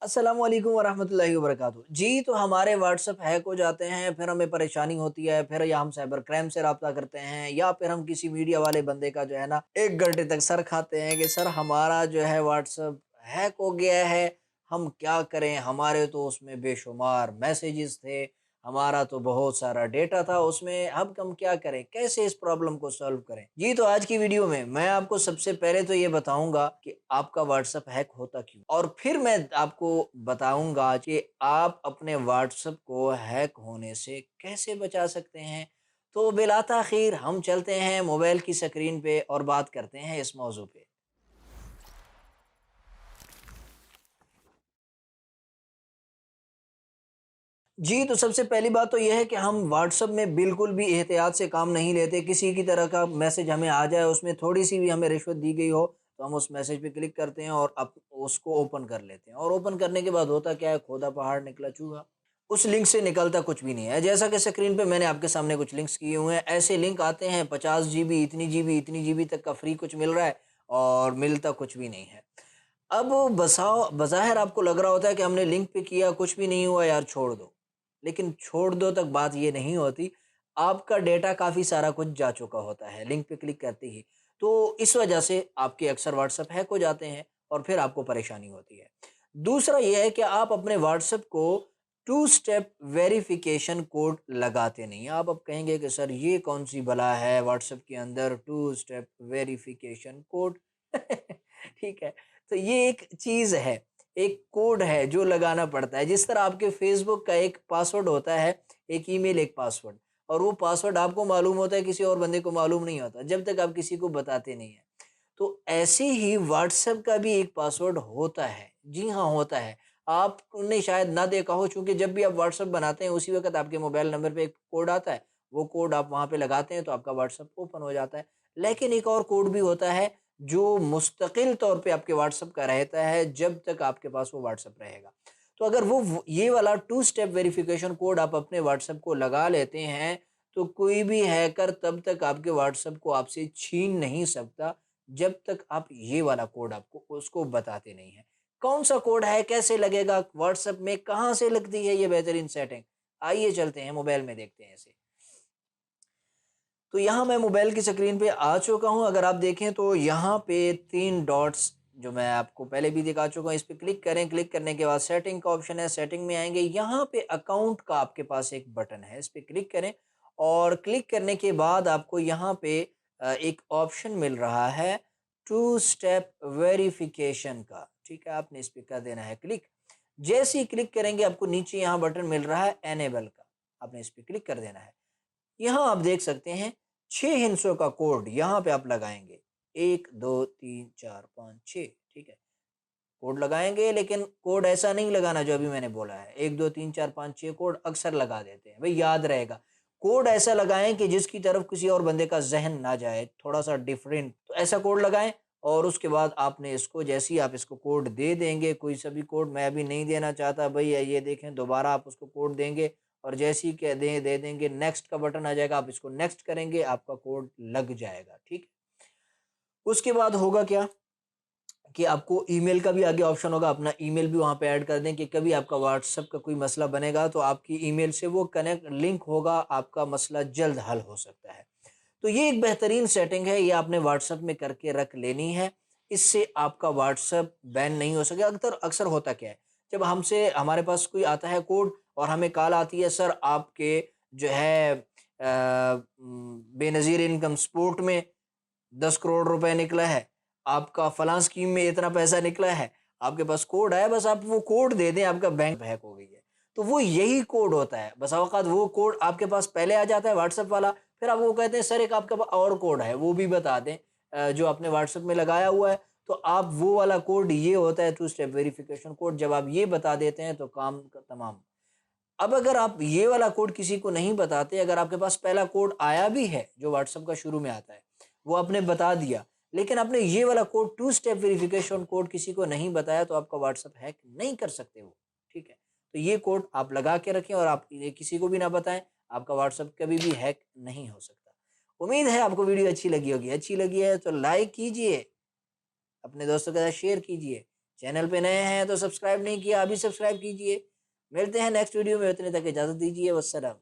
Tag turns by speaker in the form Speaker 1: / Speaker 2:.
Speaker 1: अस्सलामु अलैकुम वरहमतुल्लाहि वबरकातुहू। जी, तो हमारे व्हाट्सएप हैक हो जाते हैं, फिर हमें परेशानी होती है, फिर या हम साइबर क्राइम से राब्ता करते हैं या फिर हम किसी मीडिया वाले बंदे का जो है ना 1 घंटे तक सर खाते हैं कि सर हमारा जो है व्हाट्सएप हैक हो गया है, हम क्या करें? हमारे तो उसमें बेशुमार मैसेजेस थे, हमारा तो बहुत सारा डेटा था उसमें, अब हम क्या करें? कैसे इस प्रॉब्लम को सॉल्व करें? जी, तो आज की वीडियो में मैं आपको सबसे पहले तो ये बताऊँगा कि आपका व्हाट्सएप हैक होता क्यों? और फिर मैं आपको बताऊँगा कि आप अपने व्हाट्सएप को हैक होने से कैसे बचा सकते हैं? तो बिला ताख़ीर हम चलते हैं मोबाइल की स्क्रीन पे और बात करते हैं इस मौज़ू पे। जी, तो सबसे पहली बात तो ये है कि हम व्हाट्सएप में बिल्कुल भी एहतियात से काम नहीं लेते। किसी की तरह का मैसेज हमें आ जाए, उसमें थोड़ी-सी भी हमें रिश्वत दी गई हो, तो हम उस मैसेज पे क्लिक करते हैं और उसको ओपन कर लेते हैं और ओपन करने के बाद होता क्या है, खोदा पहाड़ निकला चूहा। उस लिंक से निकलता कुछ भी नहीं है। जैसा कि स्क्रीन पे मैंने आपके सामने कुछ लिंक्स किए हुए हैं, ऐसे लिंक आते हैं 50 जीबी, इतनी जीबी तक का फ्री कुछ मिल रहा है और मिलता कुछ भी नहीं है। अब बज़ाहिर आपको लग रहा होता है कि हमने लिंक पे किया, कुछ भी नहीं हुआ यार छोड़ दो। लेकिन छोड़ दो तक बात ये नहीं होती, आपका डेटा काफ़ी सारा कुछ जा चुका होता है, लिंक पे क्लिक करते ही। तो इस वजह से आपके अक्सर व्हाट्सएप हैक हो जाते हैं और फिर आपको परेशानी होती है। दूसरा ये है कि आप अपने व्हाट्सएप को टू स्टेप वेरिफ़िकेशन कोड लगाते नहीं हैं। आप अब कहेंगे कि सर ये कौन-सी बला है व्हाट्सएप के अंदर टू स्टेप वेरिफ़िकेशन कोड? ठीक है, तो ये एक चीज़ है, एक कोड है जो लगाना पड़ता है। जिस तरह आपके फ़ेसबुक का एक पासवर्ड होता है, एक ईमेल, एक पासवर्ड और वो पासवर्ड आपको मालूम होता है, किसी और बंदे को मालूम नहीं होता, जब तक आप किसी को बताते नहीं हैं। तो ऐसे ही व्हाट्सएप का भी एक पासवर्ड होता है। जी हाँ, होता है। आपने शायद ना देखा हो चूँकि जब भी आप व्हाट्सएप बनाते हैं उसी वक़्त आपके मोबाइल नंबर पे एक कोड आता है। वो कोड आप वहाँ पे लगाते हैं तो आपका व्हाट्सएप ओपन हो जाता है। लेकिन एक और कोड भी होता है जो मुस्तकिल तौर पे आपके व्हाट्सएप का रहता है जब तक आपके पास वो व्हाट्सएप रहेगा। तो अगर वो ये वाला टू स्टेप वेरिफ़िकेशन कोड आप अपने व्हाट्सएप को लगा लेते हैं, तो कोई भी हैकर तब तक आपके व्हाट्सएप को आपसे छीन नहीं सकता जब तक आप ये वाला कोड आपको उसको बताते नहीं हैं। कौन-सा कोड है, कैसे लगेगा व्हाट्सएप में, कहाँ से लगती है ये बेहतरीन सेटिंग? आइए चलते हैं मोबाइल में देखते हैं इसे। तो यहाँ मैं मोबाइल की स्क्रीन पे आ चुका हूँ। अगर आप देखें तो यहाँ पे 3 डॉट्स जो मैं आपको पहले भी दिखा चुका हूँ, इस पे क्लिक करें। क्लिक करने के बाद सेटिंग का ऑप्शन है, सेटिंग में आएँगे। यहाँ पे अकाउंट का आपके पास एक बटन है, इस पे क्लिक करें और क्लिक करने के बाद आपको यहाँ पे एक ऑप्शन मिल रहा है टू स्टेप वेरिफिकेशन का, ठीक है? आपने इस पे कर देना है क्लिक। जैसे ही क्लिक करेंगे आपको नीचे यहाँ बटन मिल रहा है इनेबल का, आपने इस पे क्लिक कर देना है। यहाँ आप देख सकते हैं 6 हिंसों का कोड यहाँ पे आप लगाएँगे। 1, 2, 3, 4, 5, 6 ठीक है। कोड लगाएँगे लेकिन कोड ऐसा नहीं लगाना जो अभी मैंने बोला है। 1, 2, 3, 4, 5, 6 कोड अक्सर लगा देते हैं। भई याद रहेगा। कोड ऐसा लगाएँ कि जिसकी तरफ किसी और बंदे का ज़हन ना जाए, थोड़ा-सा डिफरेंट। तो ऐसा कोड लगाएँ और उसके बाद आपने इसको जैसे ही आप इसको कोड दे देंगे, कोई सा भी कोड मैं अभी नहीं देना चाहता भई ये देखें दोबारा आप उसको कोड देंगे और जैसे ही दे देंगे नेक्स्ट का बटन आ जाएगा, आप इसको नेक्स्ट करेंगे, आपका कोड लग जाएगा, ठीक? उसके बाद होगा क्या कि आपको ईमेल का भी आगे ऑप्शन होगा, अपना ईमेल भी वहाँ पे ऐड कर दें कि कभी आपका व्हाट्सएप का कोई मसला बनेगा तो आपकी ईमेल से वो कनेक्ट लिंक होगा, आपका मसला जल्द हल हो सकता है। तो ये एक बेहतरीन सेटिंग है, ये आपने व्हाट्सएप में करके रख लेनी है। इससे आपका व्हाट्सएप बैन नहीं हो सकेगा। अक्सर अक्सर होता क्या है, जब हमसे हमारे पास कोई आता है कोड और हमें कॉल आती है सर आपके जो है बेनज़ीर इनकम सपोर्ट में 10 करोड़ रुपए निकला है, आपका फलाँ स्कीम में इतना पैसा निकला है, आपके पास कोड आया बस आप वो कोड दे दें, आपका बैंक हैक हो गई है। तो वो यही कोड होता है, बसा औकात वो कोड आपके पास पहले आ जाता है व्हाट्सएप वाला, फिर आप वो कहते हैं सर एक आपके पास और कोड है, वो भी बता दें जो आपने व्हाट्सएप में लगाया हुआ है, तो आप वो वाला कोड ये होता है टू स्टेप वेरिफिकेशन कोड, जब आप ये बता देते हैं तो काम तमाम। अब अगर आप ये वाला कोड किसी को नहीं बताते, अगर आपके पास पहला कोड आया भी है, जो व्हाट्सएप का शुरू में आता है, वो आपने बता दिया, लेकिन आपने ये वाला code two step verification code किसी को नहीं बताया, तो आपका व्हाट्सएप हैक नहीं कर सकते वो, ठीक है? तो ये कोड आप लगा के रखें और आप ये किसी को भी ना बताएँ, आपका व्हाट्सएप कभी भी हैक नहीं हो सकता। उम्मीद है आपको वीडियो अच्छी लगी होगी, अच्छी लगी है तो लाइक कीजिए, अपने दोस्तों के साथ शेयर कीजिए, चैनल पे नए हैं तो सब्सक्राइब नहीं किया, अभी सब्सक्राइब कीजिए। मिलते हैं नेक्स्ट वीडियो में, उतने तक इजाज़त दीजिए। वस्सलाम।